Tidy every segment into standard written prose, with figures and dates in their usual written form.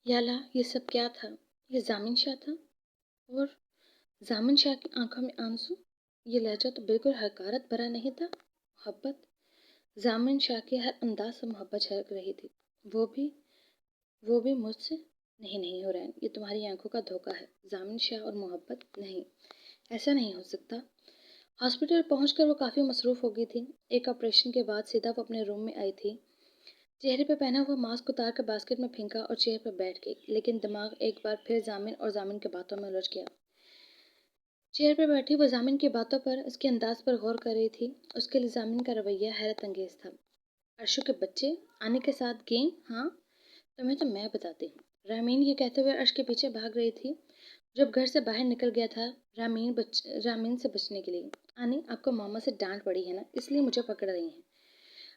یا اللہ یہ سب کیا تھا؟ یہ ضامن شاہ تھا؟ اور ضامن شاہ کی آنکھوں میں آنسو؟ یہ لہجہ تو بالکل حقارت بھرا نہیں تھا۔ محبت؟ ضامن شاہ کے ہر انداز سے محبت جھلک رہی تھی۔ وہ بھی مجھ سے؟ نہیں نہیں حورین، یہ تمہاری آنکھوں کا دھوکہ ہے۔ ضامن شاہ اور محبت نہیں، ایسا نہیں ہو سکتا۔ ہاسپٹل پہنچ کر وہ کافی مصروف ہو گئی تھی۔ ایک آپریشن کے بعد سیدھا وہ اپنے روم میں آئی تھی۔ چہرے پہ پہنا ہوا ماسک اتار کر باسکٹ میں پھینکا اور چیئر پر بیٹھ گئی، لیکن دماغ ایک بار پھر ضامن اور ضامن کی باتوں میں الجھ گیا۔ چیئر پر بیٹھی وہ ضامن کی باتوں پر، اس کے انداز پر غور کر رہی تھی۔ اس کے لیے ضامن کا رویہ حیرت انگیز تھا۔ ارشو کے بچے آنے کے ساتھ گیم؟ ہاں تمہیں تو میں بتاتی ہوں۔ رامین یہ کہتے ہوئے ارش کے پیچھے بھاگ رہی تھی۔ جب گھر سے باہر نکل گیا تھا رامین سے بچنے کے لیے۔ آنی آپ کو ماما سے ڈانٹ پڑی ہے نا، اس لیے مجھے پکڑ رہی ہیں۔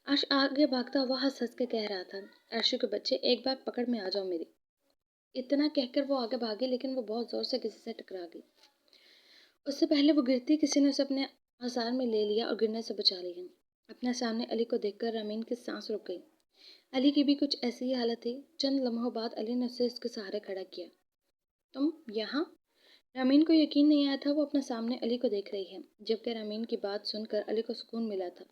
ارش آگے بھاگتا ہوا ہنس ہنس کے کہہ رہا تھا، ارشو کے بچے ایک بار پکڑ میں آ جاؤ میری۔ اتنا کہہ کر وہ آگے بھاگی، لیکن وہ بہت زور سے کسی سے ٹکرا گئی۔ اس سے پہلے وہ گرتی، کسی نے اسے اپنے آثار میں لے لیا اور گرنے سے بچا لیا۔ اپنے سامنے علی کو دیکھ کر رامین کی سانس رک گئی۔ علی کی بھی کچھ ایسی ہی حالت تھی۔ چند لمحوں بعد علی نے اسے اس کے سہارے کھڑا کیا۔ تم یہاں؟ رامین کو یقین نہیں آیا تھا وہ اپنے سامنے علی کو دیکھ رہی ہے، جبکہ رامین کی بات سن کر علی کو سکون ملا تھا۔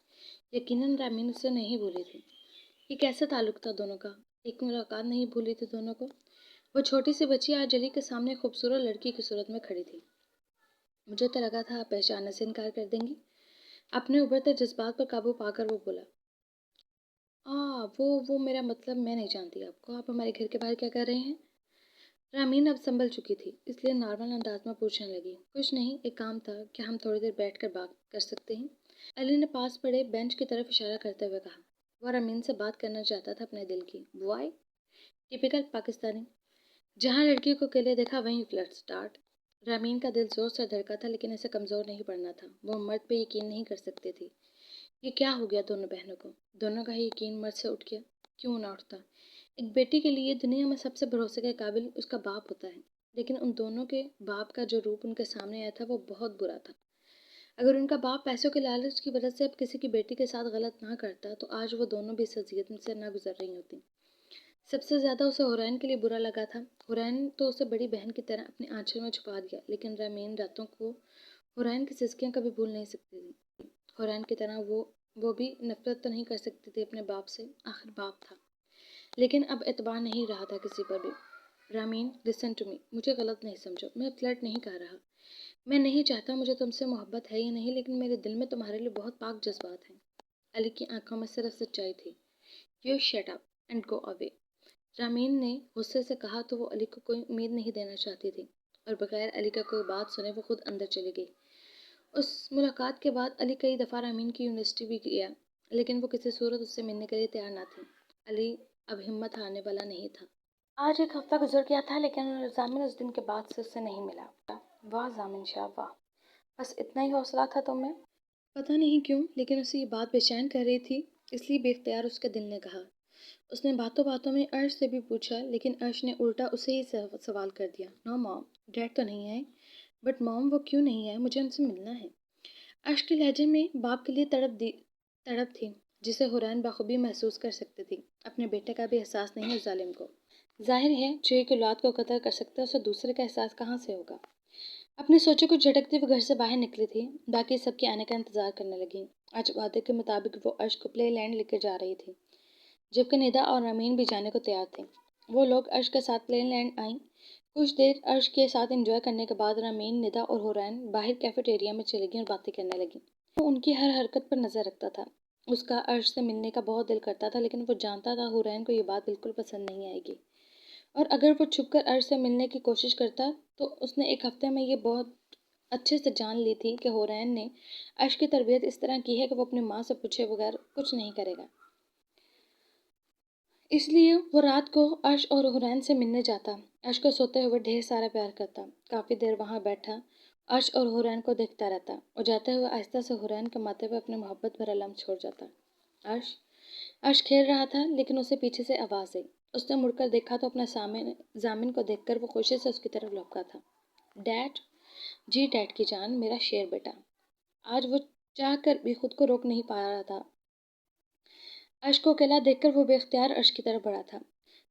یقیناً رامین اسے نہیں بھولی تھی۔ یہ کیسا تعلق تھا دونوں کا؟ ایک ملاقات نہیں بھولی تھی دونوں کو۔ وہ چھوٹی سی بچی آج علی کے سامنے خوبصورت لڑکی کی صورت میں کھڑی تھی۔ مجھے تو لگا تھا آپ پہچاننے سے انکار کر دیں گی۔ اپنے ابھرتے جذبات پر قابو پا کر وہ بولا، وہ میرا مطلب میں نہیں جانتی آپ کو۔ آپ ہمارے گھر کے باہر کیا کر رہے ہیں؟ رامین اب سنبھل چکی تھی، اس لیے نارمل انداز میں پوچھنے لگی، کچھ نہیں، ایک کام تھا، کیا ہم تھوڑی دیر بیٹھ کر بات کر سکتے ہیں؟ علی نے پاس پڑے بینچ کی طرف اشارہ کرتے ہوئے کہا۔ وہ رامین سے بات کرنا چاہتا تھا اپنے دل کی۔ وائی؟ ٹپیکل پاکستانی، جہاں لڑکی کو اکیلے دیکھا وہیں فلرٹ سٹارٹ۔ رامین کا دل زور سے دھڑکا تھا، لیکن اسے کمزور نہیں پڑنا تھا۔ وہ مرد پہ یقین نہیں کر سکتی تھی۔ یہ کیا ہو گیا دونوں بہنوں کو؟ دونوں کا ہی یقین مرد سے اٹھ گیا۔ کیوں نہ اٹھتا؟ ایک بیٹی کے لیے دنیا میں سب سے بھروسے کے قابل اس کا باپ ہوتا ہے، لیکن ان دونوں کے باپ کا جو روپ ان کے سامنے آیا تھا وہ بہت برا تھا۔ اگر ان کا باپ پیسوں کے لالچ کی وجہ سے اب کسی کی بیٹی کے ساتھ غلط نہ کرتا تو آج وہ دونوں بھی اس اذیت سے نہ گزر رہی ہوتی۔ سب سے زیادہ اسے حورین کے لیے برا لگا تھا۔ حورین تو اسے بڑی بہن کی طرح اپنے آنچل میں چھپا دیا، لیکن رامین راتوں کو حورین کی سسکیاں کبھی بھول نہیں سکتی تھی۔ حورین کی طرح وہ بھی نفرت تو نہیں کر سکتی تھی اپنے باپ سے، آخر باپ تھا۔ لیکن اب اعتبار نہیں رہا تھا کسی پر بھی۔ رامین لسن ٹو می، مجھے غلط نہیں سمجھو، میں فلرٹ نہیں کر رہا۔ میں نہیں چاہتا، مجھے تم سے محبت ہے یا نہیں، لیکن میرے دل میں تمہارے لیے بہت پاک جذبات ہیں۔ علی کی آنکھوں میں صرف سچائی تھی۔ You shut up and go away, ramen نے غصے سے کہا تو وہ علی کو کوئی امید نہیں دینا چاہتی تھی، اور بغیر علی کا کوئی بات سنے وہ خود اندر چلی گئی۔ اس ملاقات کے بعد علی کئی دفعہ رامین کی یونیورسٹی بھی گیا، لیکن وہ کسی صورت اس سے ملنے کے لیے تیار نہ تھی۔ علی اب ہمت ہارنے والا نہیں تھا۔ آج ایک ہفتہ گزر گیا تھا، لیکن ضامن اس دن کے بعد سے اس سے نہیں ملا۔ واہ ضامن شاہ واہ، بس اتنا ہی حوصلہ تھا تم میں؟ پتہ نہیں کیوں، لیکن اسے یہ بات بے چین کر رہی تھی، اس لیے بے اختیار اس کے دل نے کہا۔ اس نے باتوں باتوں میں ارش سے بھی پوچھا، لیکن ارش نے الٹا اسے ہی سوال کر دیا۔ نو مام، ڈیڈ تو نہیں آئے؟ بٹ مام وہ کیوں نہیں آئے؟ مجھے ان سے ملنا ہے۔ ارش کے لہجے میں باپ کے لیے تڑپ تھی، جسے حورین بخوبی محسوس کر سکتی تھی۔ اپنے بیٹے کا بھی احساس نہیں اس ظالم کو۔ ظاہر ہے جو ایک اولاد کو قتل کر سکتا ہے اسے دوسرے کا احساس کہاں سے ہوگا۔ اپنی سوچوں کو جھٹکتے ہوئے گھر سے باہر نکلی تھی، باقی سب کے آنے کا انتظار کرنے لگی۔ آج وعدے کے مطابق وہ ارش کو پلے لینڈ لے کر جا رہی تھی، جبکہ ندا اور رامین بھی جانے کو تیار تھے۔ وہ لوگ ارش کے ساتھ پلے لینڈ آئیں۔ کچھ دیر ارش کے ساتھ انجوائے کرنے کے بعد رامین، ندا اور حورین باہر کیفیٹیریا میں چلی گئیں اور باتیں کرنے لگیں۔ وہ ان کی ہر حرکت پر نظر رکھتا تھا۔ اس کا ارش سے ملنے کا بہت دل کرتا تھا، لیکن وہ جانتا تھا حورین کو یہ بات بالکل پسند نہیں آئے گی، اور اگر وہ چھپ کر ارش سے ملنے کی کوشش کرتا تو اس نے ایک ہفتے میں یہ بہت اچھے سے جان لی تھی کہ حورین نے ارش کی تربیت اس طرح کی ہے کہ وہ اپنی ماں سے پوچھے بغیر کچھ نہیں کرے گا۔ اس لیے وہ رات کو ارش اور حورین سے ملنے جاتا، ارش کو سوتے ہوئے ڈھیر سارا پیار کرتا، کافی دیر وہاں بیٹھا ارش اور حورین کو دیکھتا رہتا، اور جاتے ہوئے آہستہ سے حورین کے ماتھے پہ اپنے محبت بھرا لمس چھوڑ جاتا۔ ارش کھیل رہا تھا، لیکن اسے پیچھے سے آواز آئی۔ اس نے مڑ کر دیکھا تو اپنا ضامن کو دیکھ کر وہ خوشی سے اس کی طرف لپکا تھا۔ ڈیڈ؟ جی ڈیڈ کی جان، میرا شیر بیٹا۔ آج وہ چاہ کر بھی خود کو روک نہیں پا رہا تھا۔ ارش کو اکیلا دیکھ کر وہ بے اختیار ارش کی طرف بڑھا تھا۔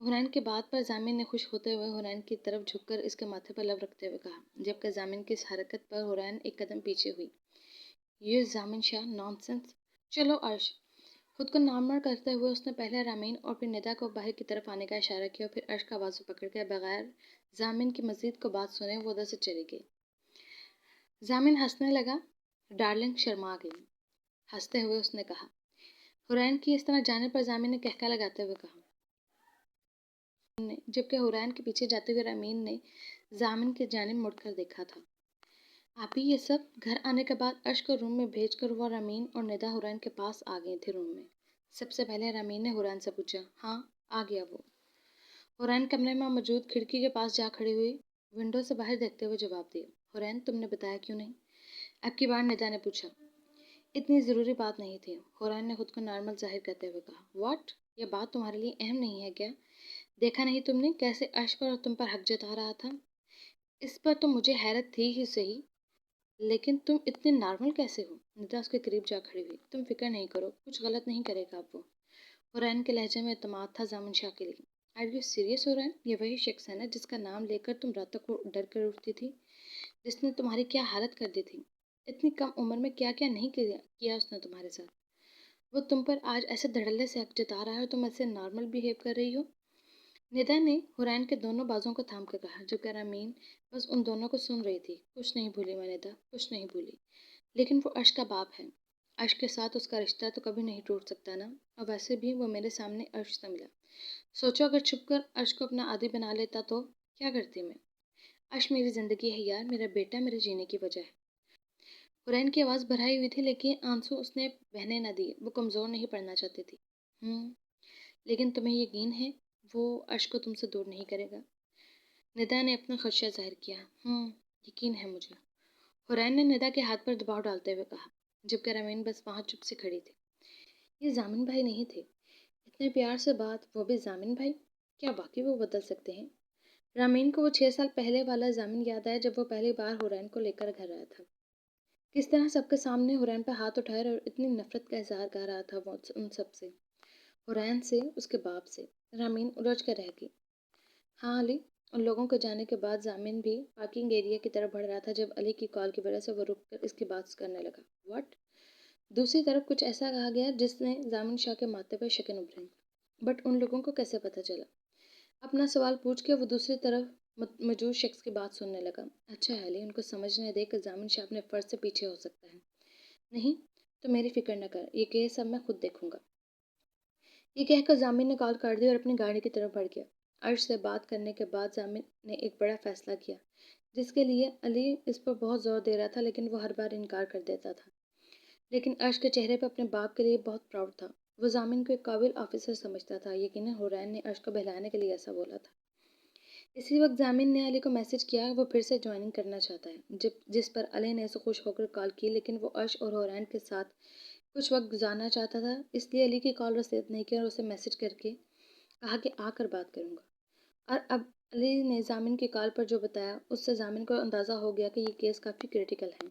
حنین کی بات پر زامن نے خوش ہوتے ہوئے حنین کی طرف جھک کر اس کے ماتھے پر لب رکھتے ہوئے کہا، جبکہ زامن کی اس حرکت پر حنین ایک قدم پیچھے ہوئی۔ یہ زامن شاہ نان سینس! چلو عرش! خود کو نارمل کرتے ہوئے اس نے پہلے رامین اور پھر ندا کو باہر کی طرف آنے کا اشارہ کیا اور پھر عرش کا بازو پکڑ کر بغیر زامن کی مزید کو بات سنے وہ ادھر سے چلی گئی۔ زامن ہنسنے لگا۔ ڈارلنگ شرما گئی۔ ہنستے ہوئے اس نے کہا۔ حرین کی اس طرح جانے پر زامن نے کہکہ لگاتے ہوئے کہا، جبکہ حرین کے پیچھے جاتے ہوئے رامین نے زامن کی جانب مڑ کر دیکھا تھا۔ آپ ہی یہ سب؟ گھر آنے کے بعد عرش کو روم میں بھیج کر وہ رامین اور ندا حرین کے پاس آ گئی تھی روم میں۔ سب سے پہلے رامین نے حرین سے پوچھا، ہاں آ گیا وہ؟ حرین کمرے میں موجود کھڑکی کے پاس جا کھڑی ہوئی، ونڈو سے باہر دیکھتے ہوئے جواب دیا، حرین تم نے بتایا کیوں نہیں؟ اب کی بار ندا نے پوچھا۔ اتنی ضروری بات نہیں تھی، حرین نے خود کو نارمل ظاہر کرتے ہوئے کہا۔ واٹ؟ یہ بات تمہارے لیے اہم نہیں ہے کیا؟ دیکھا نہیں تم نے کیسے عرش پر اور تم پر حق جتا رہا تھا؟ اس پر تو مجھے حیرت تھی ہی صحیح، لیکن تم اتنے نارمل کیسے ہو؟ ندا اس کے قریب جا کھڑی ہوئی۔ تم فکر نہیں کرو، کچھ غلط نہیں کرے گا اب وہ۔ حرین کے لہجے میں اعتماد تھا زامن شاہ کے لیے۔ آر یو سیریس حرین؟ یہ وہی شخص ہے نا جس کا نام لے کر تم راتوں کو ڈر کر اٹھتی تھی، جس نے تمہاری کیا حالت کر دی تھی؟ اتنی کم عمر میں کیا کیا نہیں کیا اس نے تمہارے ساتھ؟ وہ تم پر آج ایسے دھڑلے سے حق جتا رہا ہے اور تم ایسے نارمل بیہیو کر رہی ہو؟ ندا نے حرین کے دونوں بازوں کو تھام کر کہا، جبکہ رامین بس ان دونوں کو سن رہی تھی۔ کچھ نہیں بھولی میں ندا، کچھ نہیں بھولی، لیکن وہ عرش کا باپ ہے، عرش کے ساتھ اس کا رشتہ تو کبھی نہیں ٹوٹ سکتا نا، اور ویسے بھی وہ میرے سامنے عرش سے ملا۔ سوچو اگر چھپ کر عرش کو اپنا عادی بنا لیتا تو کیا کرتی میں؟ عرش میری زندگی ہے یار، میرا بیٹا میرے جینے کی وجہ ہے۔ حرین کی آواز بھرائی ہوئی تھی لیکن آنسو اس نے بہنے نہ دیے، وہ کمزور نہیں پڑنا چاہتی تھی۔ لیکن تمہیں یقین ہے وہ عرش کو تم سے دور نہیں کرے گا؟ ندا نے اپنا خدشہ ظاہر کیا۔ یقین ہے مجھے، حرین نے ندا کے ہاتھ پر دباؤ ڈالتے ہوئے کہا، جبکہ رامین بس وہاں چپ سے کھڑی تھی۔ یہ زامن بھائی نہیں تھے، اتنے پیار سے بات، وہ بھی زامن بھائی؟ کیا واقعی وہ بدل سکتے ہیں؟ رامین کو وہ 6 سال پہلے والا زامن یاد آیا جب وہ پہلی بار حرین کو لے کر گھر آیا تھا۔ کس طرح سب کے سامنے حرین پہ ہاتھ اٹھائے اور اتنی نفرت کا اظہار کر رہا تھا وہ ان سب سے، حرین سے، اس کے باپ سے۔ رامین الجھ کر رہ گئی۔ ہاں علی، ان لوگوں کے جانے کے بعد زامن بھی پارکنگ ایریا کی طرف بڑھ رہا تھا جب علی کی کال کی وجہ سے وہ رک کر اس کی بات کرنے لگا۔ واٹ؟ دوسری طرف کچھ ایسا کہا گیا جس نے زامن شاہ کے ماتھے پر شکنیں ابھریں۔ بٹ ان لوگوں کو کیسے پتہ چلا؟ اپنا سوال پوچھ کے وہ دوسری طرف موجود شخص کی بات سننے لگا۔ اچھا ہے علی، ان کو سمجھنے دے کہ زامن شاہ اپنے فرض سے پیچھے ہو سکتا ہے۔ نہیں تو میری فکر نہ کر، یہ کیس اب میں خود دیکھوں گا۔ یہ کہہ کر زامن نے کال کر دی اور اپنی گاڑی کی طرف بڑھ گیا۔ عرش سے بات کرنے کے بعد زامن نے ایک بڑا فیصلہ کیا جس کے لیے علی اس پر بہت زور دے رہا تھا لیکن وہ ہر بار انکار کر دیتا تھا۔ لیکن عرش کے چہرے پر اپنے باپ کے لیے بہت پراؤڈ تھا۔ وہ زامن کو ایک قابل آفیسر سمجھتا تھا۔ یقیناً حرین نے عرش کو بہلانے کے لیے ایسا بولا تھا۔ اسی وقت زامن نے علی کو میسج کیا وہ پھر سے جوائننگ کرنا چاہتا ہے، جس پر علی نے اسے خوش ہو کر کال کی، لیکن وہ عرش اور حرین کے ساتھ کچھ وقت گزارنا چاہتا تھا، اس لیے علی کی کال ریسیو نہیں کی اور اسے میسج کر کے کہا کہ آ کر بات کروں گا۔ اور اب علی نے زامن کی کال پر جو بتایا اس سے زامن کو اندازہ ہو گیا کہ یہ کیس کافی کریٹیکل ہے۔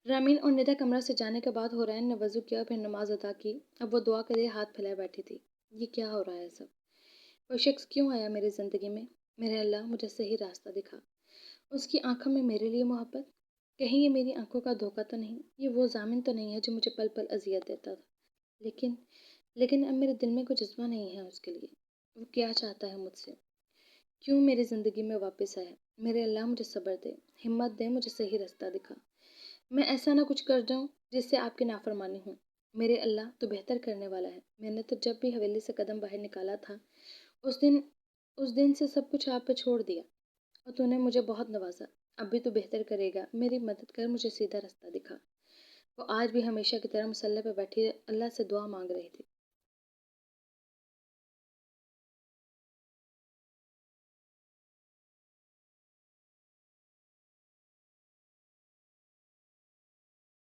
رامین اور ندا کمرہ سے جانے کے بعد حرین نے وضو کیا پھر نماز ادا کی۔ اب وہ دعا کے لیے ہاتھ پھیلائے بیٹھی تھی۔ یہ کیا ہو رہا ہے سب؟ وہ شخص کیوں آیا میری زندگی میں؟ میرے اللہ مجھے صحیح راستہ دکھا۔ اس کی آنکھوں میں میرے لیے محبت، کہیں یہ میری آنکھوں کا دھوکہ تو نہیں؟ یہ وہ زامن تو نہیں ہے جو مجھے پل پل اذیت دیتا تھا؟ لیکن اب میرے دل میں کوئی جذبہ نہیں ہے اس کے لیے۔ وہ کیا چاہتا ہے مجھ سے؟ کیوں میری زندگی میں واپس آیا؟ میرے اللہ مجھے صبر دے، ہمت دے، مجھے صحیح راستہ دکھا۔ میں ایسا نہ کچھ کر جاؤں جس سے آپ کی نافرمانی ہوں۔ میرے اللہ تو بہتر کرنے والا ہے۔ میں نے تو جب بھی حویلی سے قدم باہر نکالا تھا اس دن سے سب کچھ آپ پہ چھوڑ دیا اور تو نے مجھے بہت نوازا۔ اب بھی تو بہتر کرے گا، میری مدد کر، مجھے سیدھا راستہ دکھا۔ وہ آج بھی ہمیشہ کی طرح مصلی پہ بیٹھی اللہ سے دعا مانگ رہی تھی۔